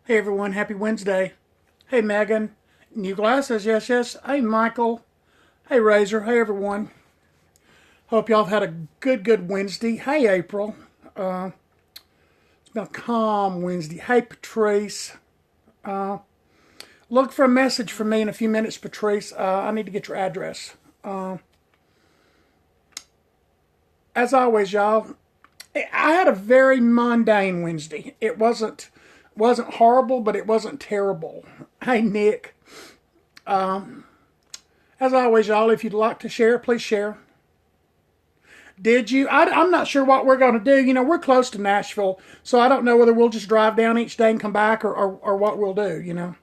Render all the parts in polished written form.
Hey everyone, happy Wednesday. Hey Megan, new glasses, yes, yes. Hey Michael, hey Razor, hey everyone. Hope y'all have had a good Wednesday. Hey April, it's been a calm Wednesday. Hey Patrice, look for a message from me in a few minutes, Patrice. I need to get your address. As always, y'all, I had a very mundane Wednesday. It wasn't horrible, but it wasn't terrible. Hey Nick, as always, y'all, if you'd like to share, please share. Did you? I'm not sure what we're going to do. We're close to Nashville, so I don't know whether we'll just drive down each day and come back or what we'll do.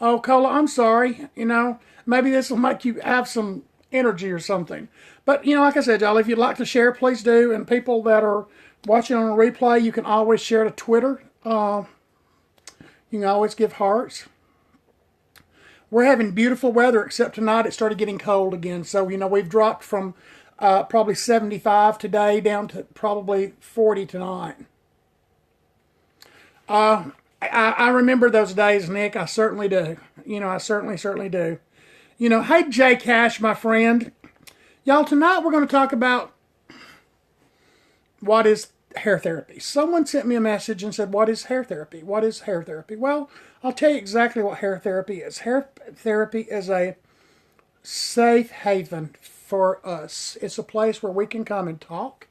Oh, Cola, I'm sorry. Maybe this will make you have some energy or something. But, like I said, y'all, if you'd like to share, please do. And people that are watching on a replay, you can always share to Twitter. You can always give hearts. We're having beautiful weather, except tonight it started getting cold again. So, we've dropped from probably 75 today down to probably 40 tonight. I remember those days, Nick. I certainly do. I certainly do. Hey, Jay Cash, my friend. Y'all, tonight we're going to talk about what is hair therapy. Someone sent me a message and said, what is hair therapy? What is hair therapy? Well, I'll tell you exactly what hair therapy is. Hair therapy is a safe haven for us. It's a place where we can come and talk.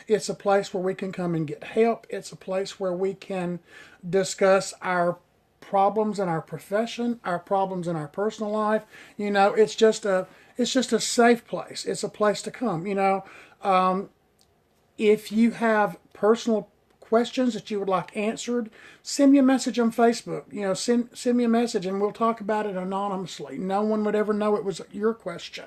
It's a place where we can come and get help. It's a place where we can discuss our problems in our profession, our problems in our personal life. It's just a safe place. It's a place to come. If you have personal questions that you would like answered, send me a message on Facebook. Send me a message and we'll talk about it anonymously. No one would ever know it was your question.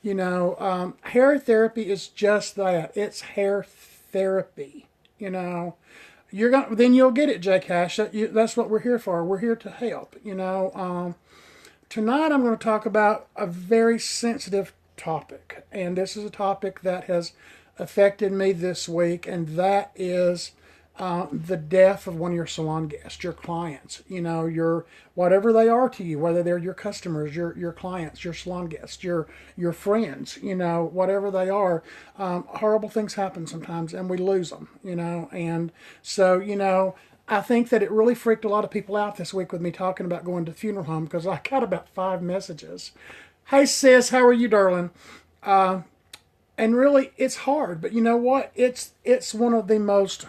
Hair therapy is just that. It's hair therapy. Then you'll get it, J Cash. That's what we're here for. We're here to help. Tonight I'm going to talk about a very sensitive topic, and this is a topic that has affected me this week, and that is the death of one of your salon guests, your clients. Your whatever they are to you, whether they're your customers, your clients, your salon guests, your friends. Whatever they are. Horrible things happen sometimes, and we lose them. And so I think that it really freaked a lot of people out this week with me talking about going to the funeral home because I got about 5 messages. Hey sis, how are you, darling? And really, it's hard, but you know what? It's one of the most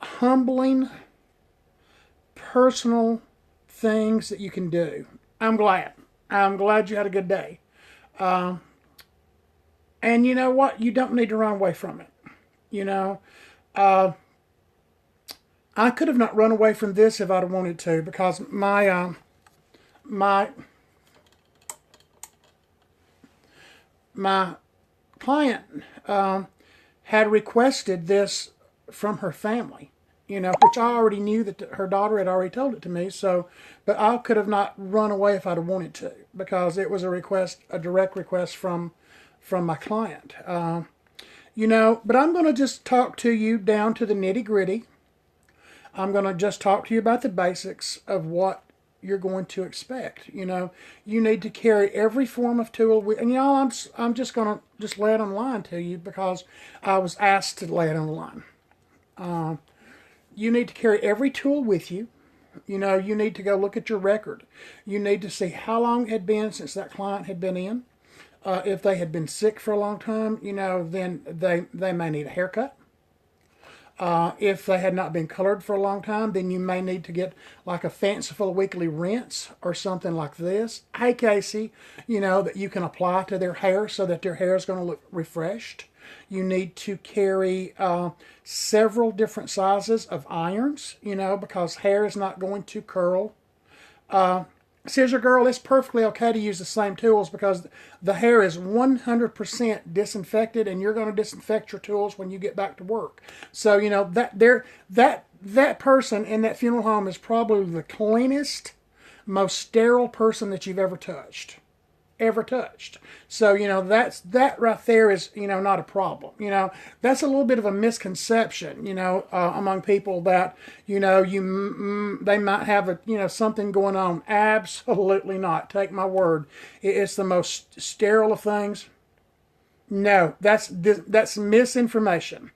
humbling, personal things that you can do. I'm glad. I'm glad you had a good day. And you know what? You don't need to run away from it. I could have not run away from this if I'd have wanted to because my client had requested this from her family, which I already knew that her daughter had already told it to me. So, but I could have not run away if I'd have wanted to because it was a direct request from my client. But I'm going to just talk to you down to the nitty gritty. I'm going to just talk to you about the basics of what you're going to expect. You need to carry every form of tool. And I'm just going to just lay it on the line to you because I was asked to lay it on the line. You need to carry every tool with you. You need to go look at your record. You need to see how long it had been since that client had been in. If they had been sick for a long time, then they may need a haircut. If they had not been colored for a long time, then you may need to get like a fanciful weekly rinse or something like this. Hey, Casey, that you can apply to their hair so that their hair is going to look refreshed. You need to carry several different sizes of irons, because hair is not going to curl. Scissor girl, it's perfectly okay to use the same tools because the hair is 100% disinfected, and you're going to disinfect your tools when you get back to work. So that person in that funeral home is probably the cleanest, most sterile person that you've ever touched. ever touched. So, that right there is, not a problem. That's a little bit of a misconception, among people that, they might have something going on. Absolutely not. Take my word. It's the most sterile of things. No, that's misinformation.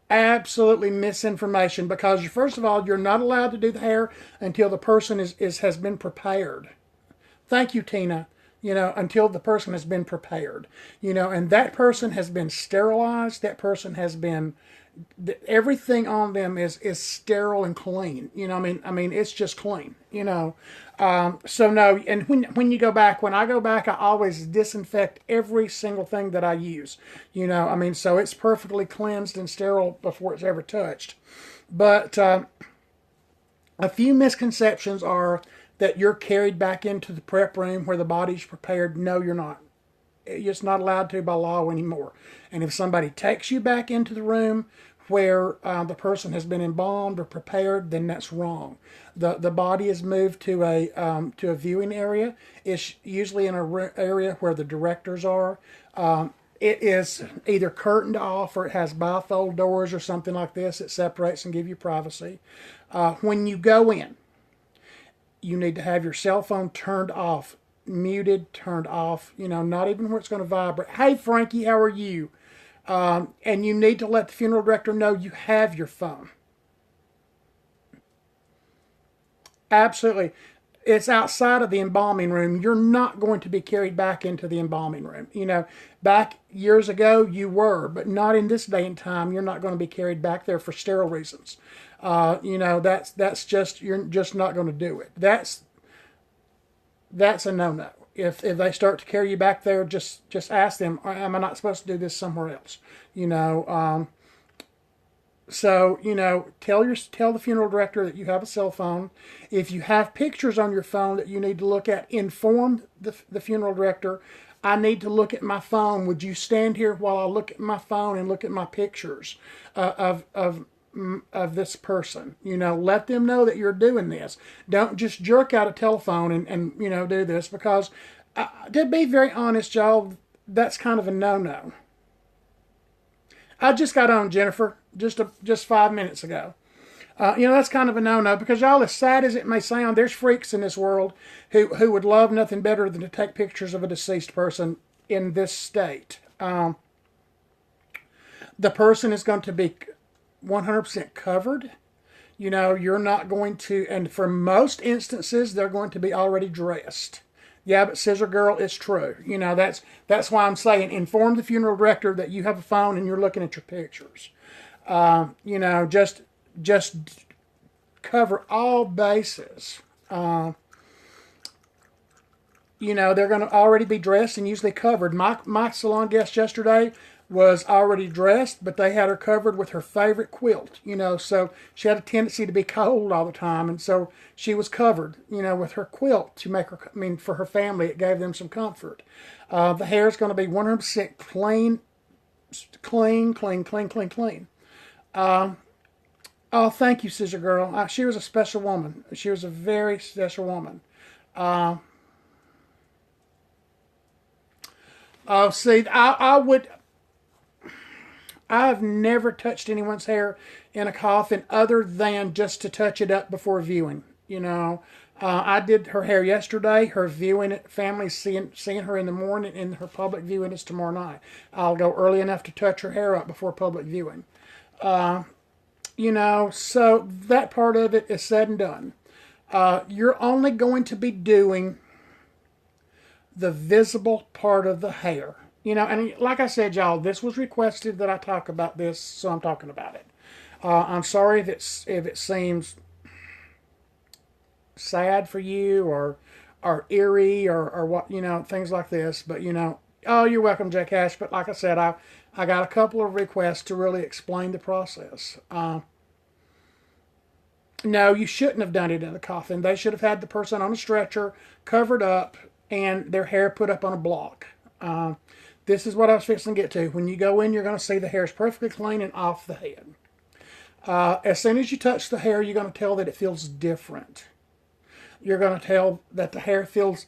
Absolutely misinformation, because first of all, you're not allowed to do the hair until the person has been prepared. Thank you, Tina. Until the person has been prepared. And that person has been sterilized. That person has been, everything on them is sterile and clean. I mean, it's just clean. So no, and when I go back, I always disinfect every single thing that I use. So it's perfectly cleansed and sterile before it's ever touched. But a few misconceptions are that you're carried back into the prep room where the body's prepared. No, you're not. You're just not allowed to by law anymore. And if somebody takes you back into the room where the person has been embalmed or prepared, then that's wrong. The body is moved to a viewing area. It's usually in an area where the directors are. It is either curtained off or it has bifold doors or something like this. It separates and gives you privacy. When you go in, you need to have your cell phone turned off, muted, turned off, not even where it's going to vibrate. Hey, Frankie, how are you? And you need to let the funeral director know you have your phone. Absolutely. It's outside of the embalming room. You're not going to be carried back into the embalming room. Back years ago you were, but not in this day and time. You're not going to be carried back there for sterile reasons. That's just, you're just not going to do it. That's a no-no. If they start to carry you back there, just ask them, am I not supposed to do this somewhere else? So, tell the funeral director that you have a cell phone. If you have pictures on your phone that you need to look at, inform the funeral director. I need to look at my phone. Would you stand here while I look at my phone and look at my pictures of this person? Let them know that you're doing this. Don't just jerk out a telephone and do this, because to be very honest, y'all, that's kind of a no-no. I just got on, Jennifer, just 5 minutes ago. That's kind of a no-no, because y'all, as sad as it may sound, there's freaks in this world who would love nothing better than to take pictures of a deceased person in this state. The person is going to be 100% covered. You're not going to, and for most instances, they're going to be already dressed. Yeah, but Scissor Girl, it's true. That's why I'm saying inform the funeral director that you have a phone and you're looking at your pictures. Just cover all bases. They're going to already be dressed and usually covered. My salon guest yesterday was already dressed, but they had her covered with her favorite quilt, so she had a tendency to be cold all the time, and so she was covered, with her quilt to make her, for her family, it gave them some comfort. The hair is going to be 100% clean. Oh, thank you, Scissor Girl. She was a special woman. She was a very special woman. See, I've never touched anyone's hair in a coffin other than just to touch it up before viewing. I did her hair yesterday. Her viewing, family seeing her in the morning, and her public viewing is tomorrow night. I'll go early enough to touch her hair up before public viewing. So that part of it is said and done. You're only going to be doing the visible part of the hair. And like I said, y'all, this was requested that I talk about this, so I'm talking about it. I'm sorry if it seems sad for you or eerie or what, things like this. But, oh, you're welcome, J. Cash. But like I said, I got a couple of requests to really explain the process. No, you shouldn't have done it in a coffin. They should have had the person on a stretcher, covered up, and their hair put up on a block. This is what I was fixing to get to. When you go in, you're going to see the hair is perfectly clean and off the head. As soon as you touch the hair, you're going to tell that it feels different. You're going to tell that the hair feels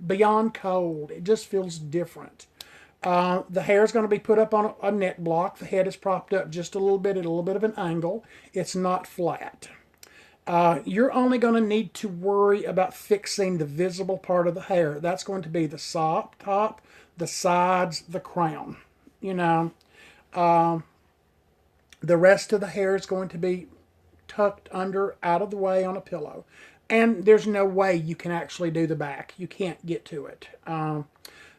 beyond cold. It just feels different. The hair is going to be put up on a neck block. The head is propped up just a little bit at a little bit of an angle. It's not flat. You're only going to need to worry about fixing the visible part of the hair. That's going to be the top, the sides, the crown. You know, the rest of the hair is going to be tucked under, out of the way on a pillow. And there's no way you can actually do the back. You can't get to it.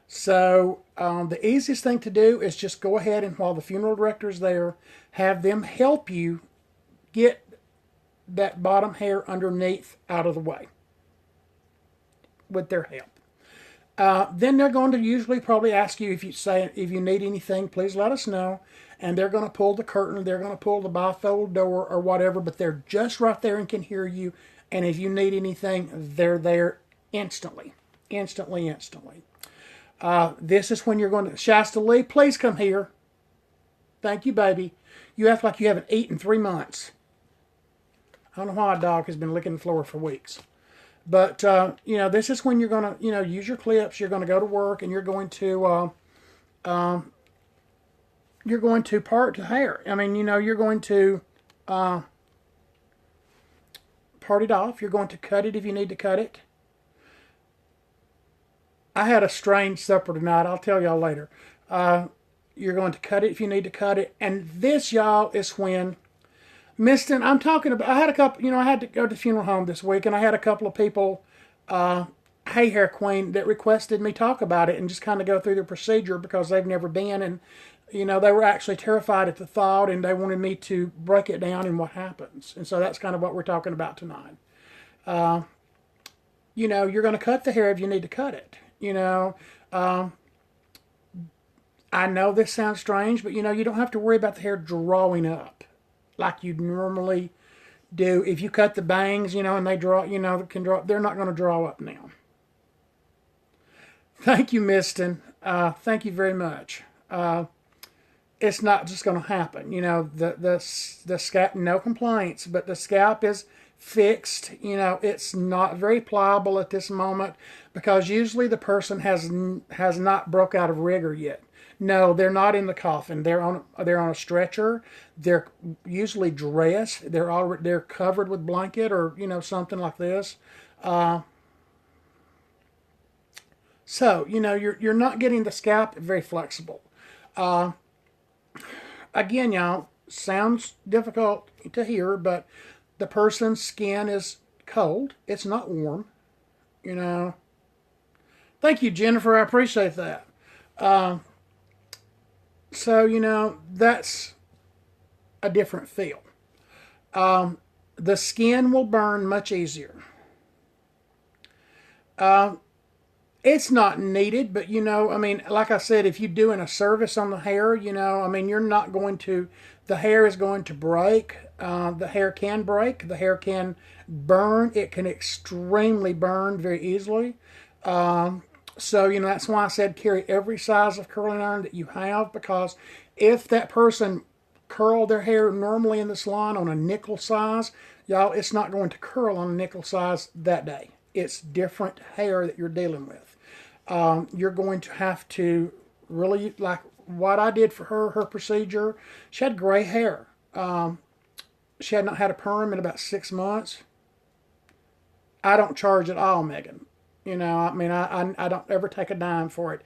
The easiest thing to do is just go ahead and while the funeral director's there, have them help you get that bottom hair underneath out of the way with their help. Then they're going to usually probably ask you if you need anything, please let us know. And they're going to pull the curtain, they're going to pull the bifold door or whatever, but they're just right there and can hear you. And if you need anything, they're there instantly. Instantly. This is when you're going to, Shasta Lee, please come here. Thank you, baby. You act like you haven't eaten in 3 months. I don't know why a dog has been licking the floor for weeks. But, this is when you're going to, use your clips. You're going to go to work and you're going to part the hair. I mean, you're going to part it off. You're going to cut it if you need to cut it. I had a strange supper tonight. I'll tell y'all later. You're going to cut it if you need to cut it. And this, y'all, is when, Miston, I'm talking about, I had a couple, I had to go to the funeral home this week, and I had a couple of people, Hey Hair Queen, that requested me talk about it and just kind of go through the procedure because they've never been. And, they were actually terrified at the thought, and they wanted me to break it down and what happens. And so that's kind of what we're talking about tonight. You're going to cut the hair if you need to cut it. I know this sounds strange, but you don't have to worry about the hair drawing up like you normally do. If you cut the bangs, and they draw, can draw, they're not going to draw up now. Thank you, Miston. Thank you very much. It's not just going to happen. The scalp, no complaints, but the scalp is fixed. It's not very pliable at this moment because usually the person has not broke out of rigor yet. No, they're not in the coffin. They're on a stretcher. They're usually dressed. They're covered with blanket or something like this. You're not getting the scalp very flexible. Again, y'all, sounds difficult to hear, but the person's skin is cold. It's not warm, Thank you, Jennifer. I appreciate that. That's a different feel. The skin will burn much easier. It's not needed, but like I said, if you're doing a service on the hair, you're not going to, the hair is going to break. The hair can break. The hair can burn. It can extremely burn very easily. That's why I said carry every size of curling iron that you have, because if that person curled their hair normally in the salon on a nickel size, y'all, it's not going to curl on a nickel size that day. It's different hair that you're dealing with. You're going to have to really, like what I did for her procedure, she had gray hair. She had not had a perm in about 6 months. I don't charge at all, Megan. I don't ever take a dime for it.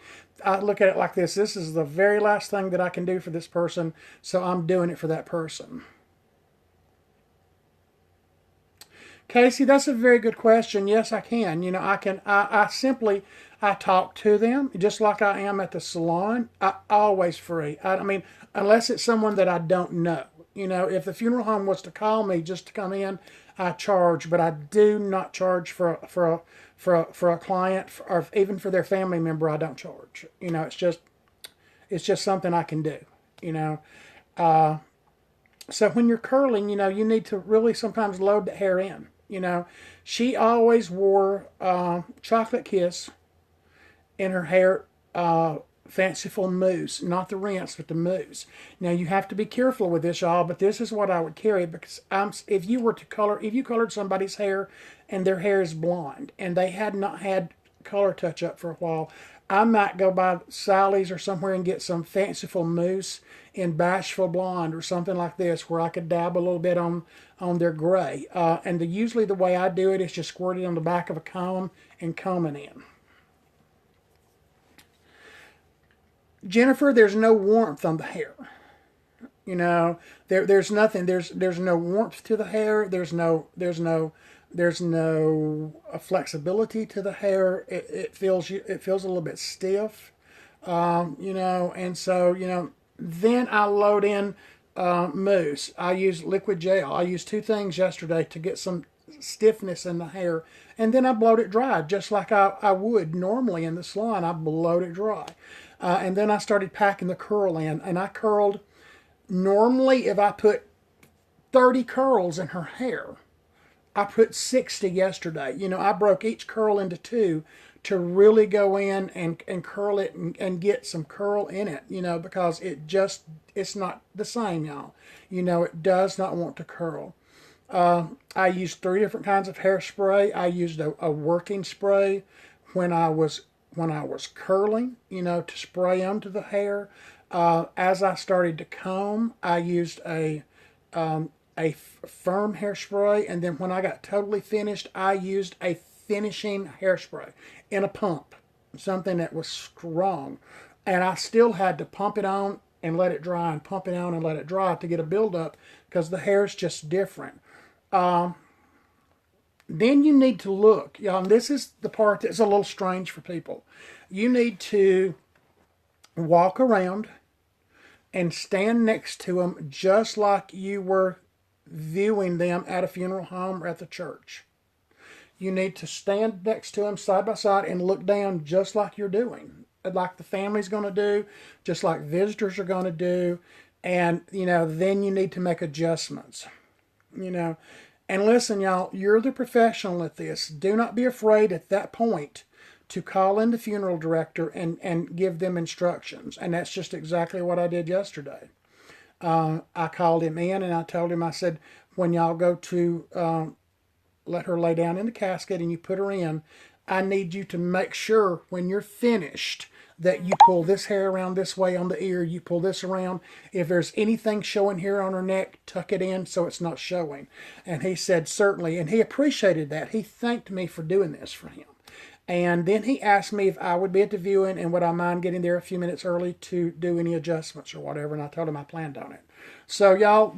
I look at it like this. This is the very last thing that I can do for this person, so I'm doing it for that person. Casey, that's a very good question. Yes, I can. I talk to them just like I am at the salon. I always free. Unless it's someone that I don't know. If the funeral home was to call me just to come in, I charge, but I do not charge for a client or even for their family member. I don't charge. It's just something I can do. So when you're curling, you need to really sometimes load the hair in. She always wore Chocolate Kiss in her hair, Fanciful Mousse, not the rinse, but the mousse. Now you have to be careful with this, y'all, but this is what I would carry, because if you colored somebody's hair and their hair is blonde and they had not had color touch up for a while, I might go by Sally's or somewhere and get some fanciful mousse in bashful blonde or something like this, where I could dab a little bit on their gray. And usually the way I do it is just squirt it on the back of a comb and comb it in. Jennifer, there's no warmth on the hair. You know, there's nothing. There's no warmth to the hair. There's no flexibility to the hair. It feels a little bit stiff. And so then I load in mousse. I use liquid gel. I used two things yesterday to get some stiffness in the hair, and then I blowed it dry just like I would normally in the salon. I blowed it dry, and then I started packing the curl in, and I curled. Normally, if I put 30 curls in her hair, I put 60 yesterday. I broke each curl into two to really go in and curl it and get some curl in it, because it's not the same, y'all. It does not want to curl. I used three different kinds of hairspray. I used a working spray when I was curling, to spray onto the hair. As I started to comb, I used a firm hairspray, and then when I got totally finished, I used a finishing hairspray in a pump, something that was strong, and I still had to pump it on and let it dry, and pump it on and let it dry to get a buildup, because the hair is just different. Then you need to look, y'all, and this is the part that's a little strange for people. You need to walk around and stand next to them just like you were viewing them at a funeral home or at the church. You need to stand next to them side by side and look down just like you're doing, like the family's going to do, just like visitors are going to do. And, then you need to make adjustments, And listen, y'all, you're the professional at this. Do not be afraid at that point to call in the funeral director and give them instructions. And that's just exactly what I did yesterday. I called him in and I told him, I said, when y'all go to let her lay down in the casket and you put her in, I need you to make sure when you're finished that you pull this hair around this way on the ear, you pull this around. If there's anything showing here on her neck, tuck it in so it's not showing. And he said, certainly. And he appreciated that. He thanked me for doing this for him. And then he asked me if I would be at the viewing and would I mind getting there a few minutes early to do any adjustments or whatever. And I told him I planned on it. So, y'all,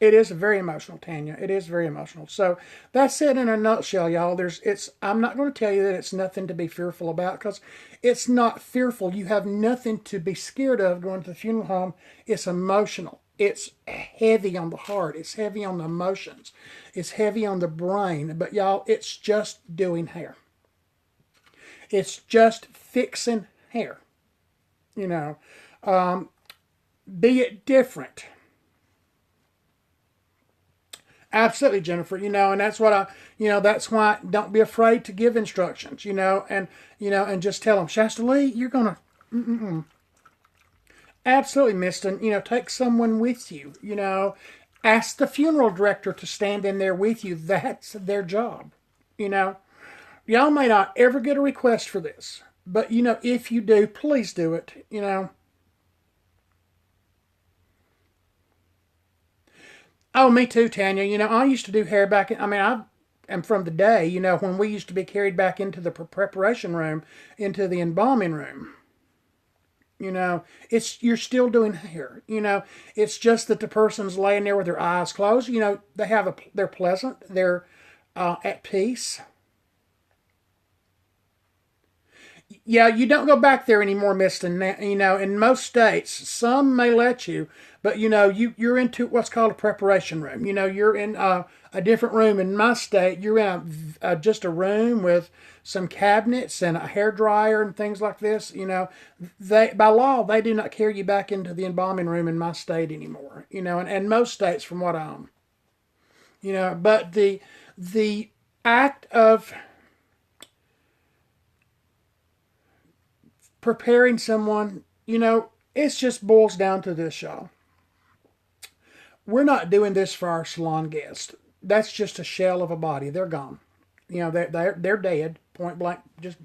it is very emotional, Tanya. It is very emotional. So that's it in a nutshell, y'all. I'm not going to tell you that it's nothing to be fearful about, because it's not fearful. You have nothing to be scared of going to the funeral home. It's emotional. It's heavy on the heart. It's heavy on the emotions. It's heavy on the brain. But y'all, it's just doing hair. It's just fixing hair. Be it different. Absolutely, Jennifer. And that's what that's why don't be afraid to give instructions, and just tell them, Shasta Lee, you're going to, absolutely, Miston, take someone with you, ask the funeral director to stand in there with you. That's their job, Y'all may not ever get a request for this, but, if you do, please do it, Oh, me too, Tanya. I used to do hair back I am from the day, when we used to be carried back into the preparation room, into the embalming room. You're still doing hair. It's just that the person's laying there with their eyes closed. They're pleasant. They're at peace. Yeah, you don't go back there anymore, Miston. In most states, some may let you, but you're into what's called a preparation room. You're in a different room. In my state, you're in just a room with some cabinets and a hair dryer and things like this. By law, they do not carry you back into the embalming room in my state anymore. And most states, from what I own. But the act of preparing someone, it just boils down to this, y'all. We're not doing this for our salon guests. That's just a shell of a body. They're gone. they're dead, point blank, just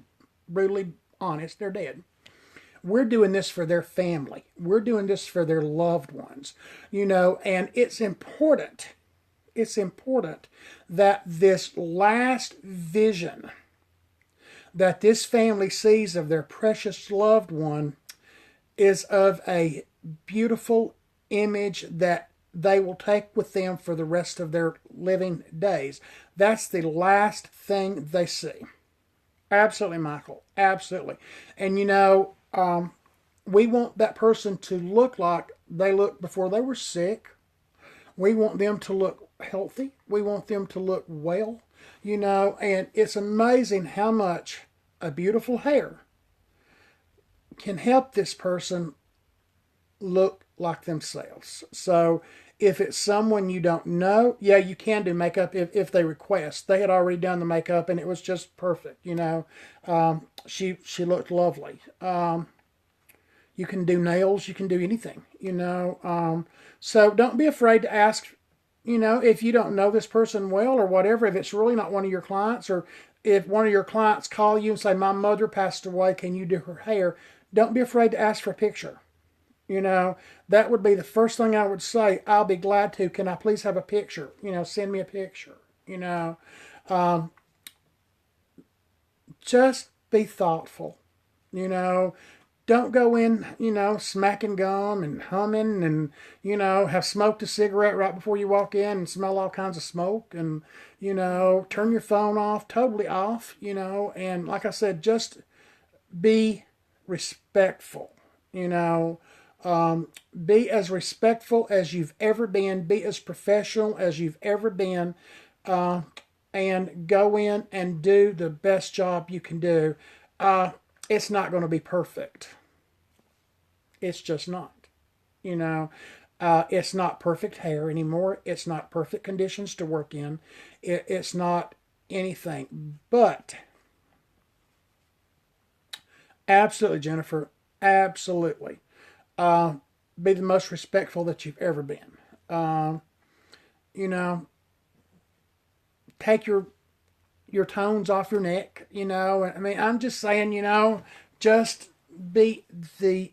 brutally honest, they're dead. We're doing this for their family. We're doing this for their loved ones, and it's important. It's important that this last vision that this family sees of their precious loved one is of a beautiful image that they will take with them for the rest of their living days. That's the last thing they see. Absolutely, Michael. Absolutely. And we want that person to look like they looked before they were sick. We want them to look healthy. We want them to look well, and it's amazing how much a beautiful hair can help this person look like themselves. So if it's someone you don't know, yeah, you can do makeup if they request. They had already done the makeup and it was just perfect. She looked lovely. You can do nails. You can do anything. So don't be afraid to ask. If you don't know this person well or whatever, if it's really not one of your clients, or if one of your clients call you and say, "My mother passed away, can you do her hair?" Don't be afraid to ask for a picture. That would be the first thing I would say. I'll be glad to. Can I please have a picture? Send me a picture. Um, just be thoughtful. Don't go in, smacking gum and humming and, have smoked a cigarette right before you walk in and smell all kinds of smoke and, turn your phone off, totally off, and like I said, just be respectful, be as respectful as you've ever been, be as professional as you've ever been, uh, and go in and do the best job you can do. It's not going to be perfect. It's just not. You know, it's not perfect hair anymore. It's not perfect conditions to work in. It's not anything. But absolutely, Jennifer, absolutely. Uh, be the most respectful that you've ever been. Uh, you know, take your tones off your neck. I mean, I'm just saying. Just be the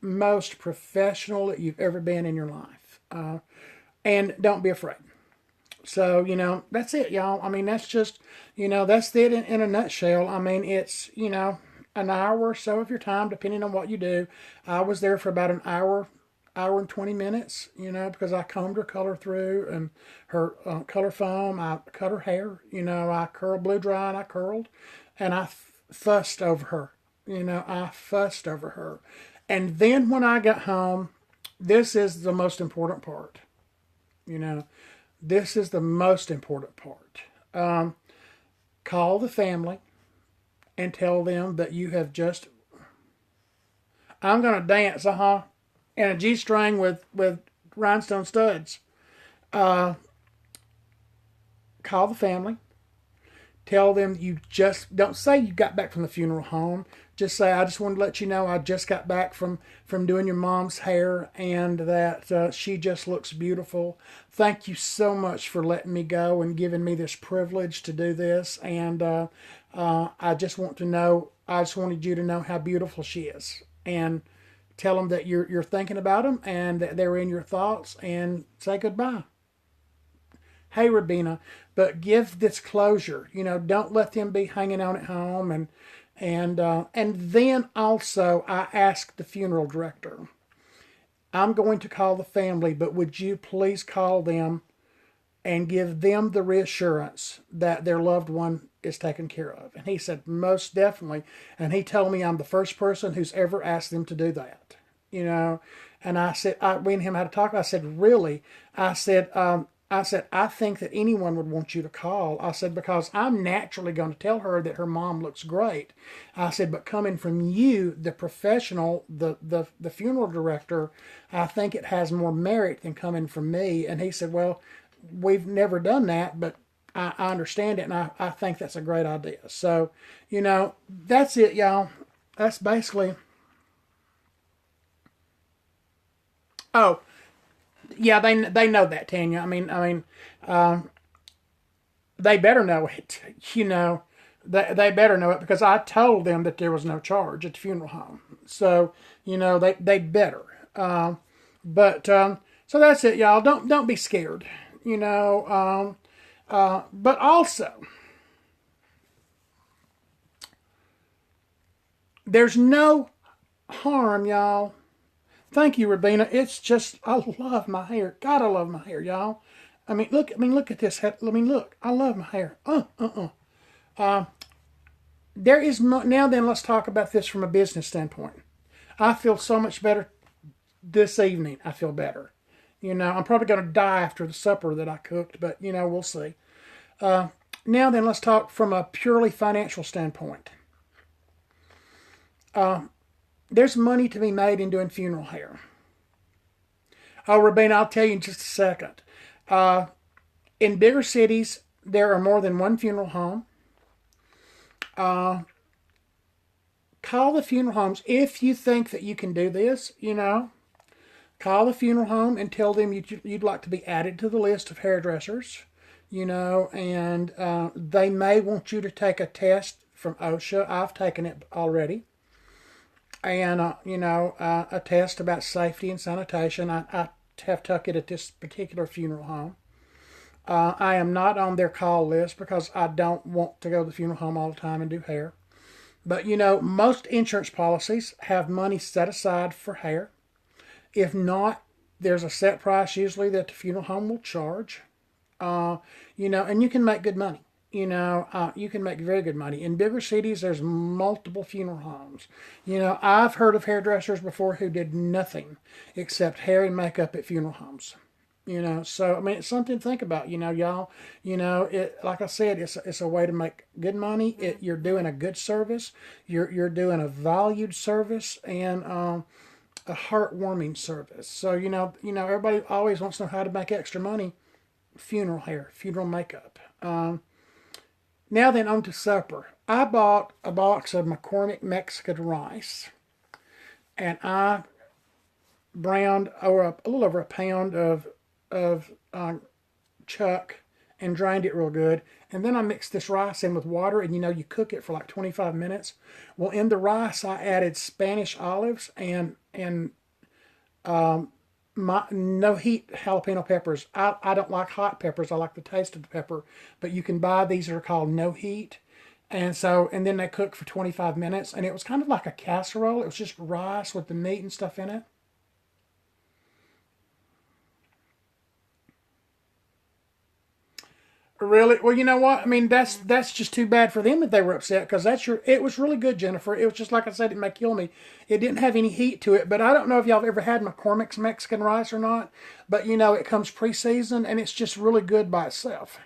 most professional that you've ever been in your life, and don't be afraid. So that's it, y'all. I mean, that's just that's it in a nutshell. I mean, it's an hour or so of your time, depending on what you do. I was there for about an hour and 20 minutes, because I combed her color through and her color foam. I cut her hair, I curled, blew dry, and I curled, and I fussed over her. I fussed over her. And then when I got home, this is the most important part. You know, this is the most important part. Call the family and tell them that you have just. I'm gonna dance, in a G string with rhinestone studs. Uh, Call the family. Tell them you just don't say you got back from the funeral home. Just say I just wanted to let you know I just got back from doing your mom's hair and that she just looks beautiful. Thank you so much for letting me go and giving me this privilege to do this. And I just want to know. I just wanted you to know how beautiful she is. And tell them that you're thinking about them and that they're in your thoughts. And say goodbye. Hey, Rabina, but give this closure. Don't let them be hanging out at home. And then also, I asked the funeral director, I'm going to call the family, but would you please call them and give them the reassurance that their loved one is taken care of? And he said, most definitely. And he told me I'm the first person who's ever asked them to do that. And I said, we and him had a talk. I said, really? I said, I think that anyone would want you to call. I said, because I'm naturally going to tell her that her mom looks great. I said, but coming from you, the professional, the funeral director, I think it has more merit than coming from me. And he said, well, we've never done that, but I understand it, and I think that's a great idea. So, that's it, y'all. That's basically. Oh, yeah, they know that, Tanya. I mean, they better know it. They better know it because I told them that there was no charge at the funeral home. So they better. But so that's it, y'all. Don't be scared. But also there's no harm, y'all. Thank you, Rabina. It's just I love my hair. God, I love my hair, y'all. Look at this. Look. I love my hair. There is now. Then let's talk about this from a business standpoint. I feel so much better this evening. I feel better. I'm probably going to die after the supper that I cooked, but we'll see. Now then, let's talk from a purely financial standpoint. There's money to be made in doing funeral hair. Oh, Rabina, I'll tell you in just a second. In bigger cities, there are more than one funeral home. Call the funeral homes if you think that you can do this. Call the funeral home and tell them you'd like to be added to the list of hairdressers. And they may want you to take a test from OSHA. I've taken it already. And, a test about safety and sanitation. I have took it at this particular funeral home. I am not on their call list because I don't want to go to the funeral home all the time and do hair. But, most insurance policies have money set aside for hair. If not, there's a set price usually that the funeral home will charge. And you can make good money. You can make very good money. In bigger cities, there's multiple funeral homes. I've heard of hairdressers before who did nothing except hair and makeup at funeral homes. So it's something to think about. Y'all. Like I said, it's a way to make good money. You're doing a good service. You're doing a valued service and a heartwarming service. So everybody always wants to know how to make extra money. Funeral hair, funeral makeup. Now then, on to supper. I bought a box of McCormick Mexican rice, and I browned a little over a pound of chuck and drained it real good. And then I mixed this rice in with water, and you cook it for like 25 minutes. Well, in the rice, I added Spanish olives and my no heat jalapeno peppers. I don't like hot peppers. I like the taste of the pepper. But you can buy these that are called no heat. And then they cook for 25 minutes. And it was kind of like a casserole. It was just rice with the meat and stuff in it. Really? Well, you know what? That's just too bad for them that they were upset because it was really good, Jennifer. It was just like I said, it may kill me. It didn't have any heat to it, but I don't know if y'all have ever had McCormick's Mexican rice or not. But it comes pre-seasoned and it's just really good by itself.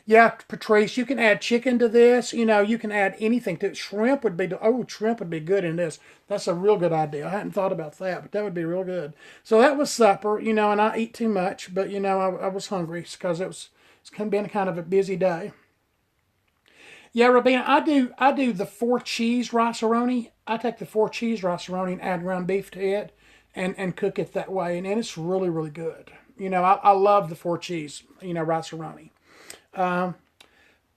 Yeah, Patrice, you can add chicken to this. You can add anything to it. Shrimp would be good in this. That's a real good idea. I hadn't thought about that, but that would be real good. So that was supper, and I eat too much, but I was hungry because it's been kind of a busy day. Yeah, Rabina, I do the 4 cheese rice-a-roni. I take the 4 cheese rice-a-roni and add ground beef to it, and cook it that way, and it's really really good. I love the 4 cheese rice-a-roni.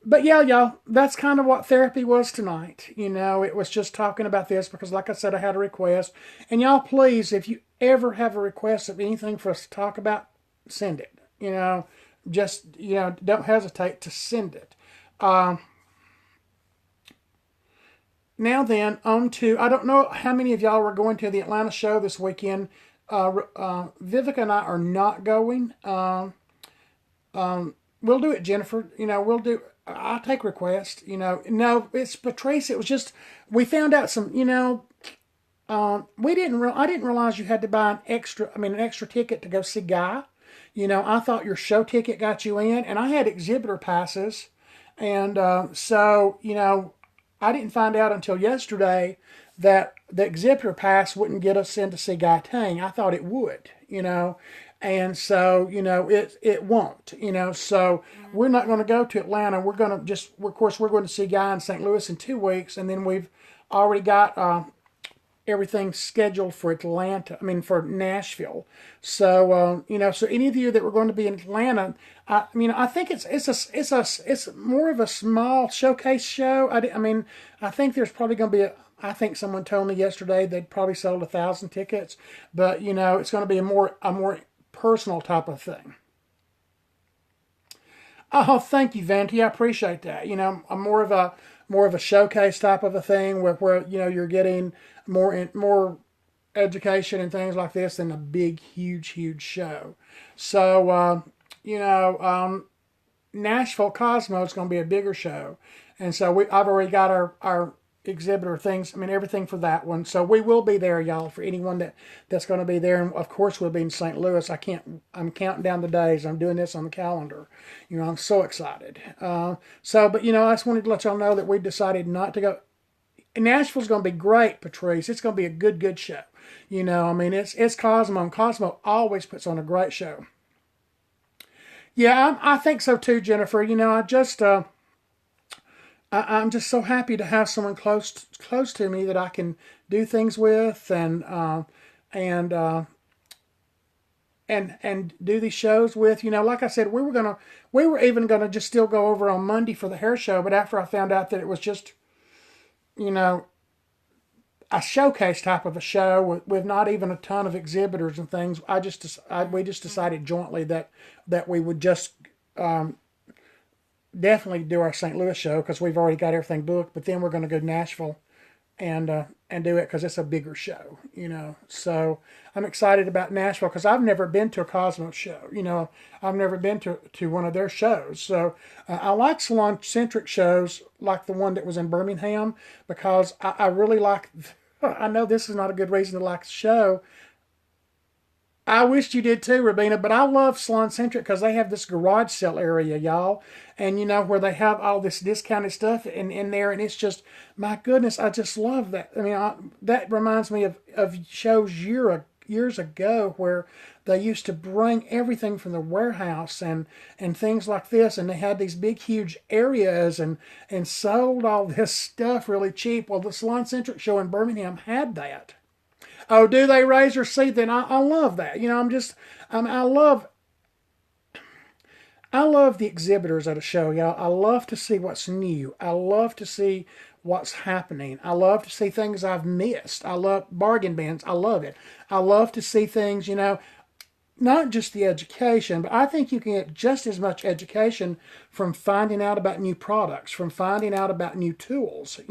But yeah, y'all, that's kind of what therapy was tonight. It was just talking about this because, like I said, I had a request. And y'all, please, if you ever have a request of anything for us to talk about, send it. Just, don't hesitate to send it. Now then, on to, I don't know how many of y'all were going to the Atlanta show this weekend. Vivica and I are not going. We'll do it, Jennifer. I'll take requests. No, it's Patrice. It was just we found out some. We didn't. I didn't realize you had to buy an extra ticket to go see Guy. I thought your show ticket got you in, and I had exhibitor passes, and I didn't find out until yesterday that the exhibitor pass wouldn't get us in to see Guy Tang. I thought it would. And so, it won't, so we're not going to go to Atlanta. We're going to we're going to see Guy in St. Louis in 2 weeks. And then we've already got everything scheduled for Atlanta. I mean, for Nashville. So so any of you that were going to be in Atlanta, I think it's more of a small showcase show. I mean, I think there's probably going to be I think someone told me yesterday they'd probably sold 1,000 tickets, but it's going to be a more personal type of thing. Oh, thank you, Venti. I appreciate that. I'm more of a showcase type of a thing where you're getting more education and things like this than a big, huge show. So you know, Nashville Cosmo is going to be a bigger show, and so I've already got our exhibitor things. I mean everything for that one. So we will be there, y'all. For anyone that's going to be there, and of course we'll be in St. Louis. I'm counting down the days. I'm doing this on the calendar. I'm so excited. But I just wanted to let y'all know that we decided not to go. Nashville's going to be great, Patrice. It's going to be a good show. I mean, it's Cosmo, and Cosmo always puts on a great show. Yeah, I think so too, Jennifer. I'm just so happy to have someone close to me that I can do things with, and and do these shows with. Like I said, we were even gonna just still go over on Monday for the hair show, but after I found out that it was just you know a showcase type of a show with not even a ton of exhibitors and things, we just decided jointly that we would just um, definitely do our St. Louis show because we've already got everything booked. But then we're going to go to Nashville and do it because it's a bigger show. So I'm excited about Nashville because I've never been to a Cosmos show. I've never been to one of their shows. So I like salon centric shows like the one that was in Birmingham because I really like. I know this is not a good reason to like the show. I wished you did too, Rabina, but I love Salon Centric because they have this garage sale area, y'all. And where they have all this discounted stuff in there, and it's just, my goodness, I just love that. I mean, that reminds me of shows years ago where they used to bring everything from the warehouse and things like this, and they had these big, huge areas and sold all this stuff really cheap. Well, the Salon Centric show in Birmingham had that. Oh, do they raise their seat? Then I love that. I love the exhibitors at a show, y'all. I love to see what's new. I love to see what's happening. I love to see things I've missed. I love bargain bins. I love it. I love to see things, not just the education, but I think you can get just as much education from finding out about new products, from finding out about new tools.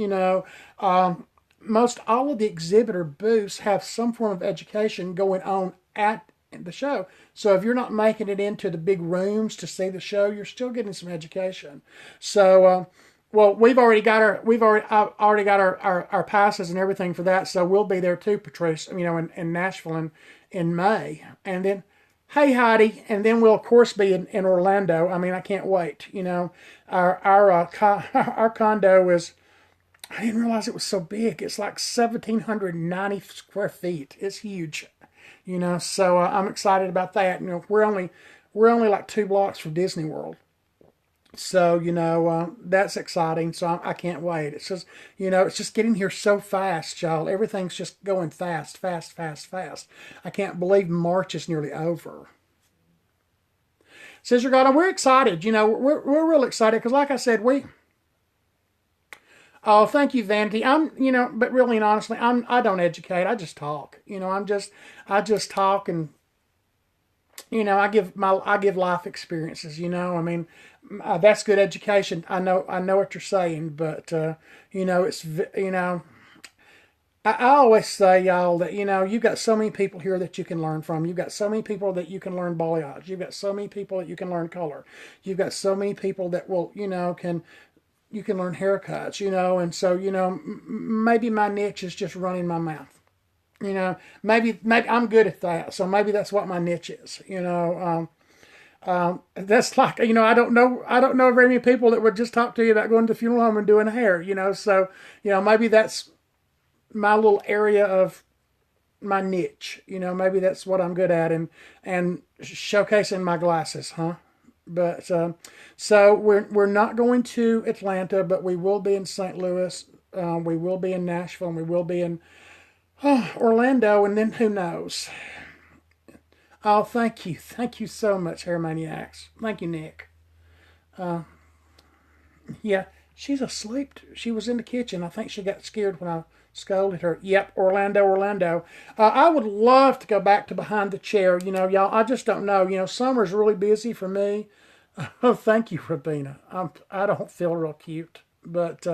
Most all of the exhibitor booths have some form of education going on at the show. So if you're not making it into the big rooms to see the show, you're still getting some education. So, well, I've already got our passes and everything for that. So we'll be there too, Patrice. In Nashville in May, and then, hey Heidi, and then we'll of course be in Orlando. I mean, I can't wait. Our condo is. I didn't realize it was so big. It's like 1,790 square feet. It's huge, So I'm excited about that. We're only like 2 blocks from Disney World, so that's exciting. So I can't wait. It's just it's just getting here so fast, y'all. Everything's just going fast, fast, fast, fast. I can't believe March is nearly over. Sister God, we're excited. We're real excited because, like I said, we. Oh, thank you, Vanity. But really and honestly, I don't educate. I just talk. I just talk, and I give life experiences. I mean, that's good education. I know what you're saying, but it's I always say, y'all, that you've got so many people here that you can learn from. You've got so many people that you can learn balayage. You've got so many people that you can learn color. You've got so many people that will can you can learn haircuts, and so maybe my niche is just running my mouth. Maybe I'm good at that, so maybe that's what my niche is. That's like I don't know very many people that would just talk to you about going to the funeral home and doing hair. So maybe that's my little area of my niche. Maybe that's what I'm good at, and showcasing my glasses, huh? But so we're not going to Atlanta, but we will be in St. Louis. We will be in Nashville, and we will be in Oh, Orlando, and then who knows? Oh, thank you. Thank you so much, Hair Maniacs. Thank you, Nick. Uh, yeah, she's asleep. She was in the kitchen. I think she got scared when I scolded her. Yep, Orlando, Orlando. I would love to go back to behind the chair. Y'all, I just don't know. Summer's really busy for me. Oh, thank you, Rabina. I don't feel real cute, but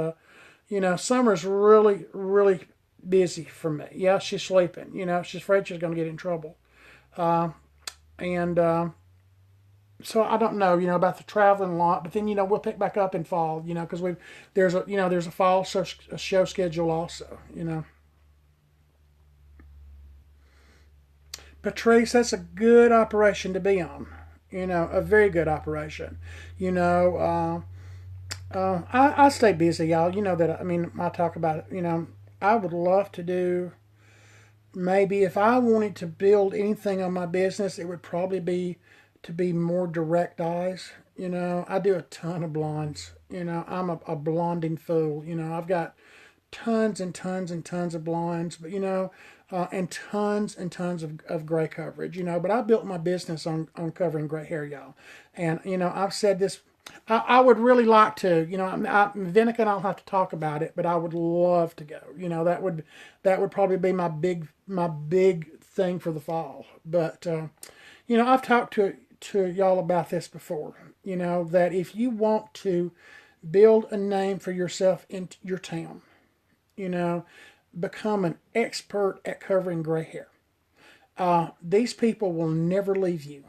summer's really, really busy for me. Yeah, she's sleeping. She's afraid she's going to get in trouble. Uh, and So I don't know, about the traveling a lot, but then we'll pick back up in fall, because there's a fall show schedule also. Patrice, that's a good operation to be on, a very good operation. You know, I stay busy, y'all. You know that. I mean, I talk about it. I would love to do. Maybe if I wanted to build anything on my business, it would probably be to be more direct eyes. I do a ton of blondes. I'm a blonding fool. I've got tons and tons and tons of blondes, but and tons of gray coverage. But I built my business on covering gray hair, y'all. And I've said this. I would really like to, Vinica and I'll have to talk about it, but I would love to go. That would probably be my big thing for the fall. But I've talked to y'all about this before. That if you want to build a name for yourself in your town, you know, become an expert at covering gray hair. These people will never leave you.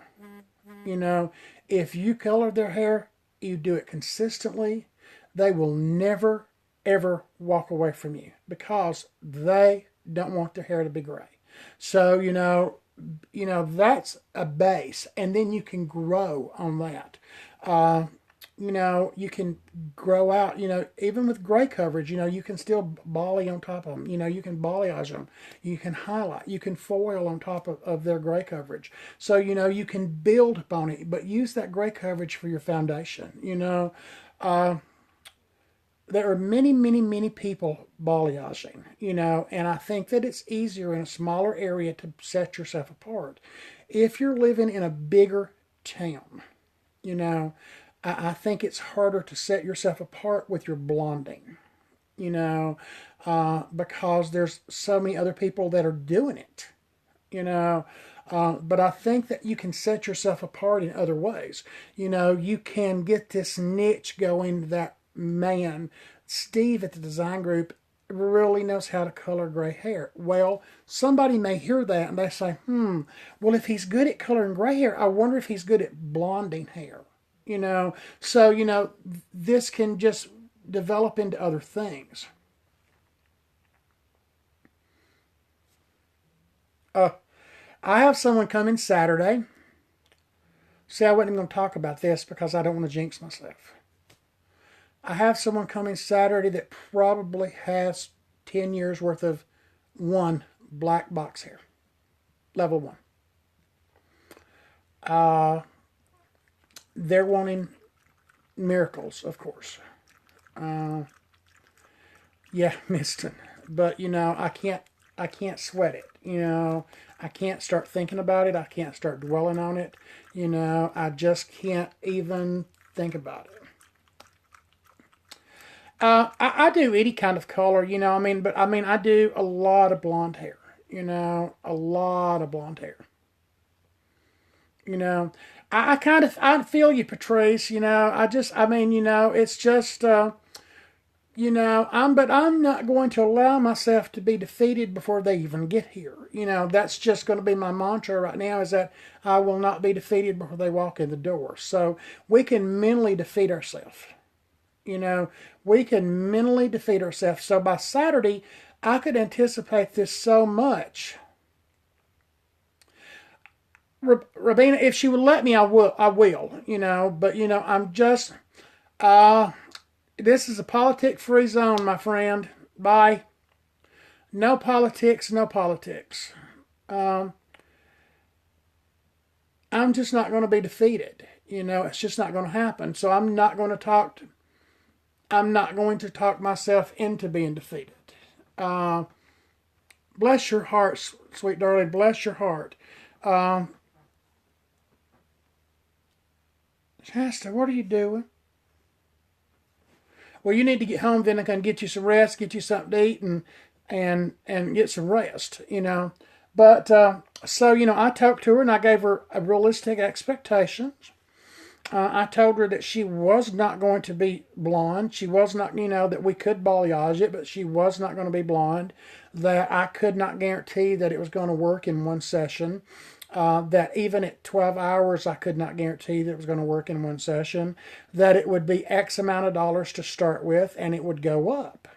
You know, if you color their hair, you do it consistently, they will never, ever walk away from you because they don't want their hair to be gray. So, that's a base, and then you can grow on that. Uh, you can grow out, even with gray coverage, you can still volley on top of them. You can balayage them. You can highlight. You can foil on top of their gray coverage. So, you can build upon it, but use that gray coverage for your foundation. Uh, there are many, many, many people balayaging, and I think that it's easier in a smaller area to set yourself apart. If you're living in a bigger town, you know, I think it's harder to set yourself apart with your blonding, you know, because there's so many other people that are doing it, you know. But I think that you can set yourself apart in other ways. You can get this niche going that, man, Steve at the design group really knows how to color gray hair. Well, somebody may hear that and they say, well, if he's good at coloring gray hair, I wonder if he's good at blonding hair. So this can just develop into other things. uh, I have someone coming Saturday. See, I wasn't even going to talk about this because I don't want to jinx myself. I have someone coming Saturday that probably has 10 years worth of one black box hair, level one. uh, they're wanting miracles, of course. uh, Yeah, Miston. But I can't sweat it. I can't start thinking about it. I can't start dwelling on it. I just can't even think about it. I do any kind of color, but I do a lot of blonde hair. A lot of blonde hair. You know, I feel you, Patrice. It's just, but I'm not going to allow myself to be defeated before they even get here. That's just going to be my mantra right now, is that I will not be defeated before they walk in the door. So we can mentally defeat ourselves. You know, we can mentally defeat ourselves. So by Saturday, I could anticipate this so much. Rabina, if she would let me, I will. I will. But I'm just. Uh, this is a politic-free zone, my friend. Bye. No politics. No politics. Um, I'm just not going to be defeated. It's just not going to happen. So I'm not going to talk. I'm not going to talk myself into being defeated. Uh, Bless your heart, sweet darling. Bless your heart. Um, Shasta, what are you doing? Well, you need to get home then and can get you some rest, get you something to eat, and get some rest. But so I talked to her and I gave her a realistic expectations. I told her that she was not going to be blonde. She was not, that we could balayage it, but she was not going to be blonde. That I could not guarantee that it was going to work in one session. That even at 12 hours, I could not guarantee that it was going to work in one session. That it would be X amount of dollars to start with, and it would go up.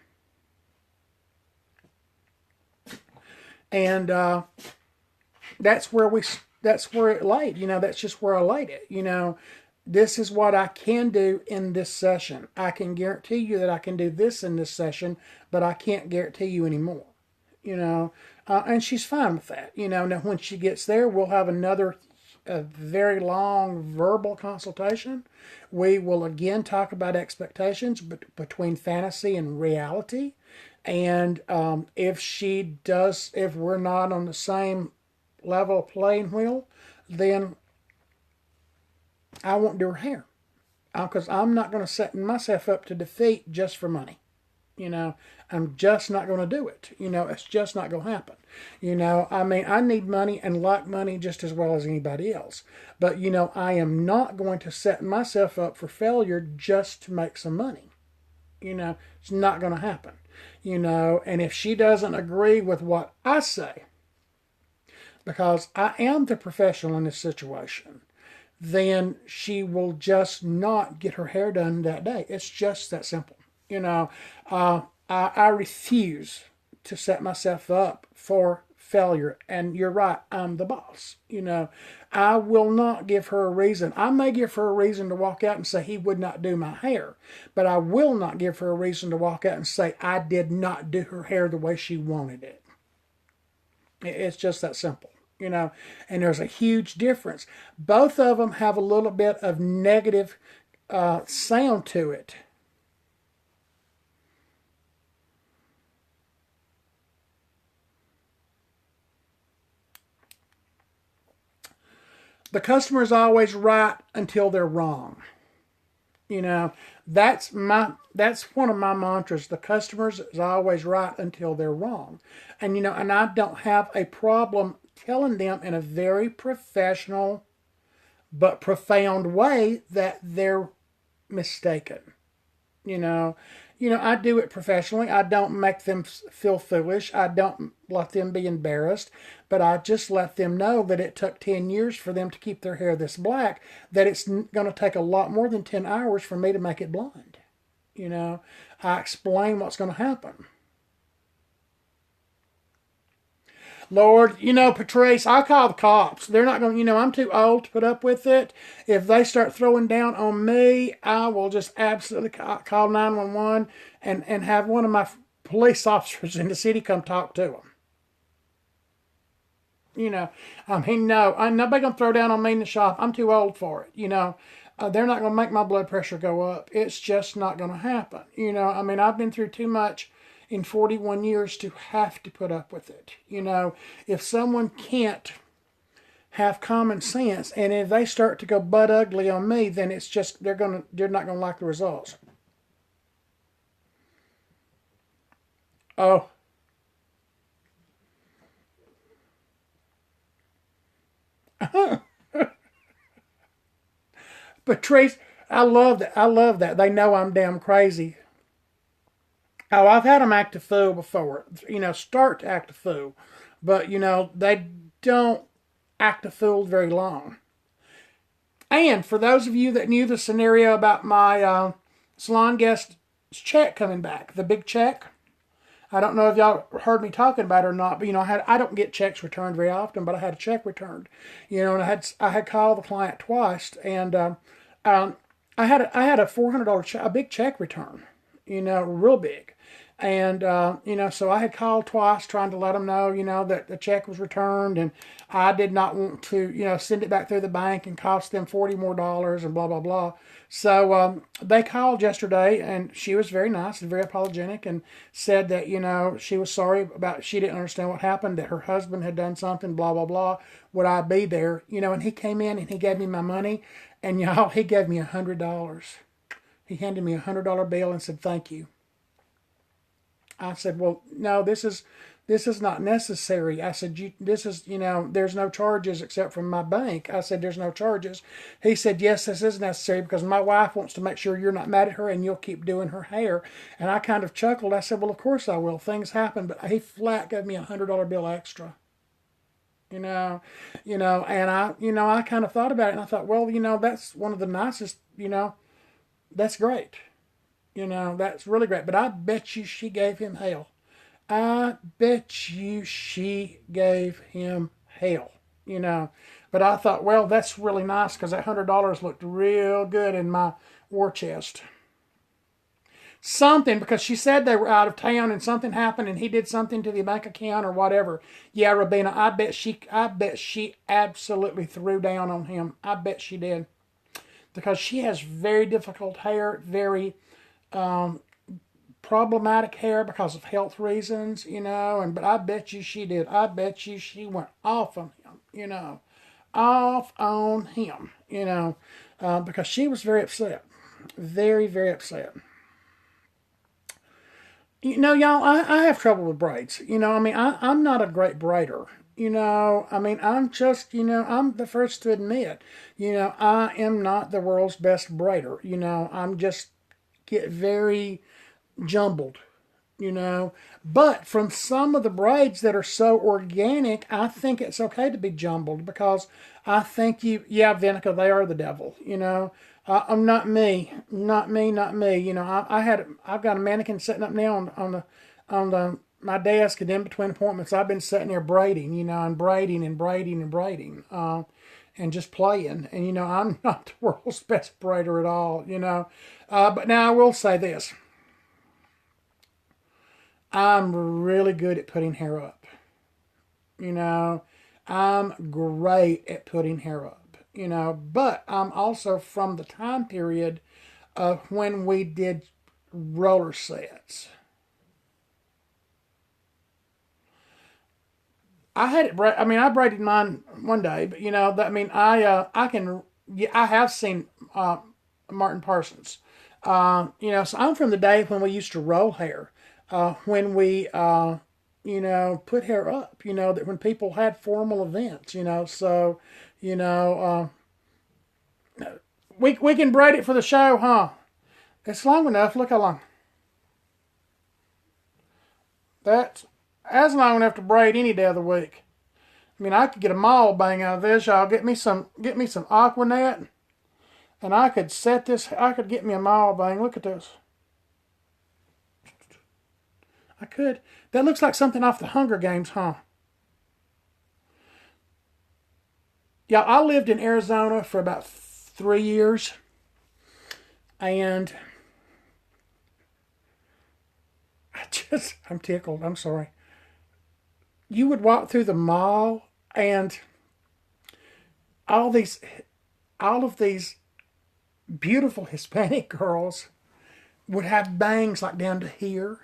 And that's where it laid. That's just where I laid it. This is what I can do in this session. I can guarantee you that I can do this in this session, but I can't guarantee you anymore. And she's fine with that. Now when she gets there, we'll have another very long verbal consultation. We will again talk about expectations between fantasy and reality. And if we're not on the same level playing wheel, then I won't do her hair. Because I'm not going to set myself up to defeat just for money. I'm just not going to do it. It's just not going to happen. I need money and like money just as well as anybody else. But, I am not going to set myself up for failure just to make some money. It's not going to happen. And if she doesn't agree with what I say, because I am the professional in this situation, then she will just not get her hair done that day. It's just that simple. I refuse to set myself up for failure. And you're right, I'm the boss. I will not give her a reason. I may give her a reason to walk out and say he would not do my hair, but I will not give her a reason to walk out and say I did not do her hair the way she wanted it. It's just that simple. And there's a huge difference. Both of them have a little bit of negative sound to it. The customer is always right until they're wrong. That's one of my mantras. The customer is always right until they're wrong. And I don't have a problem telling them in a very professional but profound way that they're mistaken. You know, I do it professionally. I don't make them feel foolish. I don't let them be embarrassed, but I just let them know that it took 10 years for them to keep their hair this black, that it's going to take a lot more than 10 hours for me to make it blonde. I explain what's going to happen. Lord, Patrice, I call the cops. They're not going to, I'm too old to put up with it. If they start throwing down on me, I will just absolutely call 911 and have one of my police officers in the city come talk to them. No, nobody going to throw down on me in the shop. I'm too old for it. They're not going to make my blood pressure go up. It's just not going to happen. I've been through too much in 41 years to have to put up with it. If someone can't have common sense and if they start to go butt ugly on me, then it's just they're not gonna like the results. Oh, Patrice, I love that. I love that. They know I'm damn crazy. Oh, I've had them act a fool before. Start to act a fool, but they don't act a fool very long. And for those of you that knew the scenario about my salon guest check coming back, the big check, I don't know if y'all heard me talking about it or not, but I don't get checks returned very often, but I had a check returned, and I had called the client twice, and um, I had a $400 check, a big check return, real big. And, so I had called twice trying to let them know, that the check was returned, and I did not want to, send it back through the bank and cost them $40 more and blah, blah, blah. So they called yesterday, and she was very nice and very apologetic and said that, she was sorry about, she didn't understand what happened, that her husband had done something, blah, blah, blah. Would I be there? And he came in and he gave me my money, and, he gave me $100. He handed me $100 bill and said, thank you. I said, well, no, this is not necessary. I said, this is, there's no charges except from my bank. I said, there's no charges. He said, yes, this is necessary because my wife wants to make sure you're not mad at her and you'll keep doing her hair. And I kind of chuckled. I said, well, of course I will. Things happen. But he flat gave me $100 bill extra. And I kind of thought about it and I thought, well, that's one of the nicest, that's great. That's really great. But I bet you she gave him hell. I bet you she gave him hell. But I thought, well, that's really nice because that $100 looked real good in my war chest. Something, because she said they were out of town and something happened and he did something to the bank account or whatever. Yeah, Rabina, I bet she absolutely threw down on him. I bet she did. Because she has very difficult hair, very problematic hair because of health reasons, but I bet you she did. I bet you she went off on him, off on him, because she was very upset, very, very upset. Y'all, I have trouble with braids. I'm not a great braider. I'm just, I'm the first to admit, I am not the world's best braider. I'm just get very jumbled, But from some of the braids that are so organic, I think it's okay to be jumbled because I think Vinica, they are the devil, I'm not me, not me, not me. I've got a mannequin sitting up now on my desk, and in between appointments, I've been sitting there braiding, and braiding and braiding and braiding, and just playing. And I'm not the world's best braider at all, But now I will say this. I'm really good at putting hair up. I'm great at putting hair up. But I'm also from the time period of when we did roller sets. I had it. I braided mine one day, but I have seen Martin Parsons. So I'm from the day when we used to roll hair, when we put hair up. That when people had formal events. So we can braid it for the show, huh? It's long enough. Look how long. That's long enough to braid any day of the week. I could get a mall bang out of this, y'all. Get me some Aquanet, and I could set this. I could get me a mall bang. Look at this. I could. That looks like something off the Hunger Games, huh? Yeah, I lived in Arizona for about 3 years, and I'm tickled. I'm sorry. You would walk through the mall, and all of these beautiful Hispanic girls would have bangs like down to here,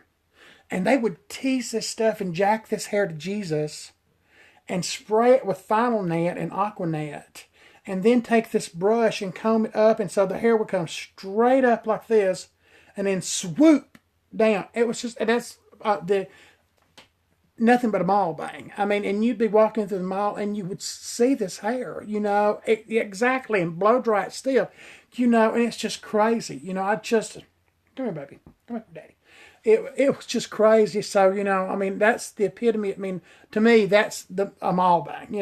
and they would tease this stuff and jack this hair to Jesus and spray it with Final Net and Aquanet, and then take this brush and comb it up, and so the hair would come straight up like this, and then swoop down. It was just, that's the nothing but a mall bang. And you'd be walking through the mall, and you would see this hair, exactly, and blow dry it still, and it's just crazy. Come here, baby, come here, daddy. It was just crazy. So, that's the epitome. To me, that's a mall bang,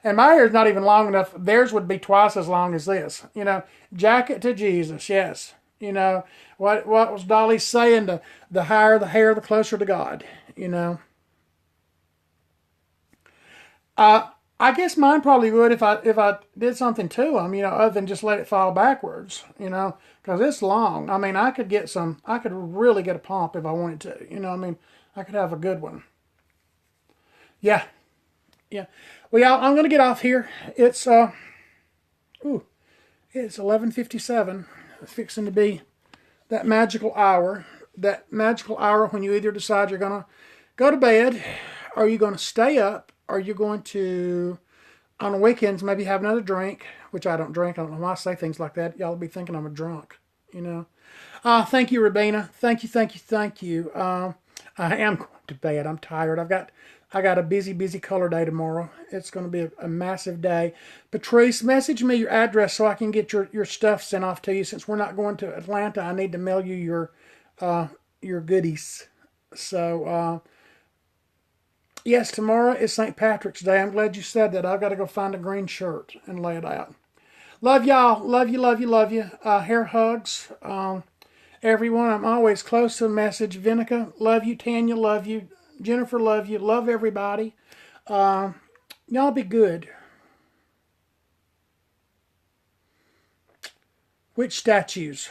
And my hair's not even long enough. Theirs would be twice as long as this, Jacket to Jesus, yes. What was Dolly saying? The higher the hair, the closer to God, I guess mine probably would if I did something to them, other than just let it fall backwards, because it's long. I mean, I could get some. I could really get a pump if I wanted to. I mean, I could have a good one. Yeah, yeah. Well, y'all, I'm gonna get off here. Ooh, it's 11:57. It's fixing to be that magical hour. That magical hour when you either decide you're gonna go to bed, or you're gonna stay up, or you're going to on the weekends maybe have another drink, which I don't drink. I don't know why I say things like that. Y'all will be thinking I'm a drunk, you know. Thank you, Rabina. Thank you, thank you, thank you. I am going to bed. I'm tired. I got a busy color day tomorrow. It's going to be a massive day. Patrice, message me your address so I can get your stuff sent off to you. Since we're not going to Atlanta, I need to mail you your goodies. So yes, tomorrow is St. Patrick's Day. I'm glad you said that. I've got to go find a green shirt and lay it out. Love y'all. Love you, love you, love you. Hair hugs. Everyone, I'm always close to the message. Vinica, love you. Tanya, love you. Jennifer, love you. Love everybody. Y'all be good. Which statues?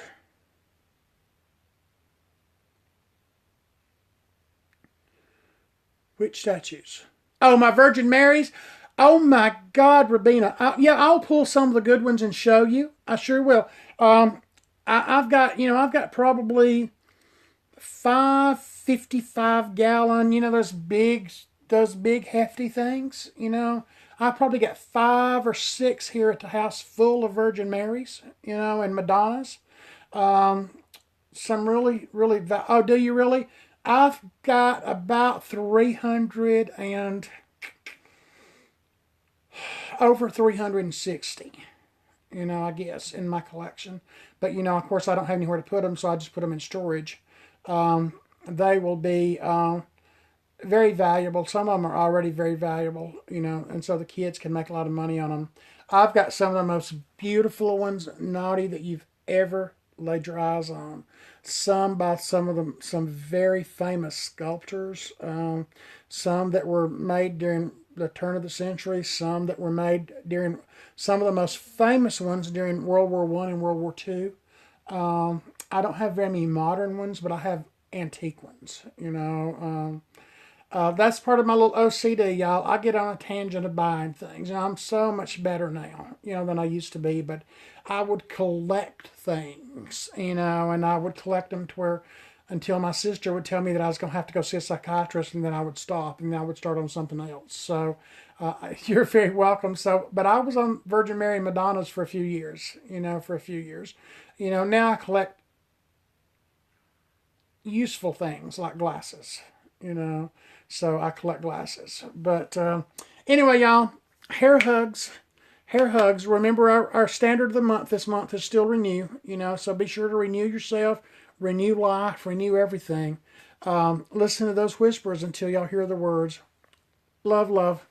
Which statues? Oh, my Virgin Marys. Oh my God, Rabina. Yeah, I'll pull some of the good ones and show you. I sure will. I've got probably 5 55-gallon. Those big hefty things. I probably got 5 or 6 here at the house full of Virgin Marys. And Madonnas. Some really, really. Oh, do you really? I've got about 300 and over 360. I guess in my collection. But of course, I don't have anywhere to put them, so I just put them in storage. They will be very valuable. Some of them are already very valuable, and so the kids can make a lot of money on them. I've got some of the most beautiful ones, naughty, that you've ever laid your eyes on. Some by some very famous sculptors. Some that were made during the turn of the century. Some that were made during some of the most famous ones during World War One and World War Two. I don't have very many modern ones, but I have antique ones. That's part of my little OCD, y'all. I get on a tangent of buying things. I'm so much better now, than I used to be. But I would collect things, and I would collect them to where until my sister would tell me that I was going to have to go see a psychiatrist, and then I would stop, and then I would start on something else. So you're very welcome. But I was on Virgin Mary Madonnas for a few years, for a few years. Now I collect useful things like glasses, so I collect glasses. But anyway, y'all, hair hugs. Hair hugs. Remember, our standard of the month this month is still renew, so be sure to renew yourself, renew life, renew everything. Listen to those whispers until y'all hear the words. Love, love.